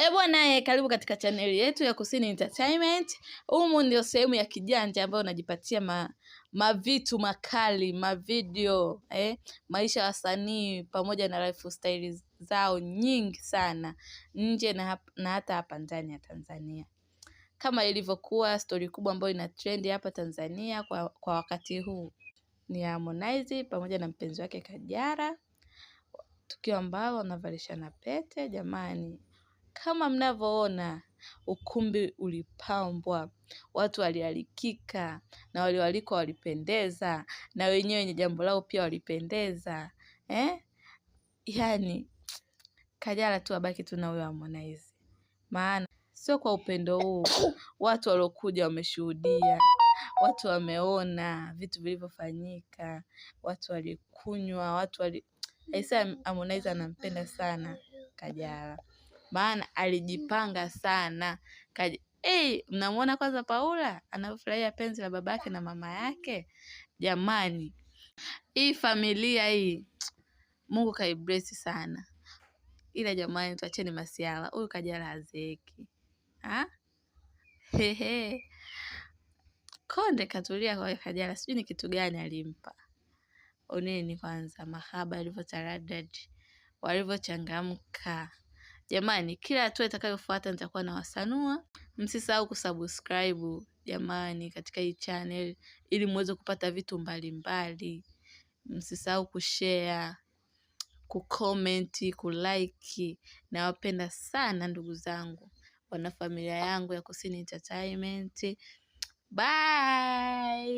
Bwana, karibu katika chaneli yetu ya Kusini Entertainment. Humu ndio sehemu ya kijanja ambayo unajipatia mavitu makali, mavideo, maisha ya wasanii pamoja na lifestyle zao nyingi sana nje na hata hapa ndani ya Tanzania. Kama ilivyokuwa story kubwa ambayo ina trend hapa Tanzania kwa wakati huu ni Harmonize pamoja na mpenzi wake Kajala, tukio ambalo wanavalishana pete. Jamani, kama mnavyoona ukumbi ulipambwa, watu walialikika na walioalikwa walipendeza, na wenyewe wenye jambo lao pia walipendeza. Yani Kajala tu abaki tu na huyo Harmonize, maana sio kwa upendo huu. Watu waliokuja wameshuhudia, watu wameona vitu vilivyofanyika, watu walikunywa, Aisa Harmonize anampenda sana Kajala, maana alijipanga sana. Mnamuona kwanza Paula anafurahia penzi la babake na mama yake. Jamani, hii familia hii Mungu kaiblesi sana. Ila jamani, tuacheni masiala. Huyu Kajala hazeeki. Konde katulia kwa Kajala, sijui ni kitu gani alimpa. Oneni kwanza mahaba yalivyotaradadi, walivyochangamka. Jamani, kila hatua itakayofuata nitakuwa na wasanua. Msisahau kusubscribe jamani katika hii channel ili muweze kupata vitu mbalimbali. Msisahau kushare, kucomment, kulike. Nawapenda sana ndugu zangu, wanafamilia yangu ya Kusini Entertainment. Bye.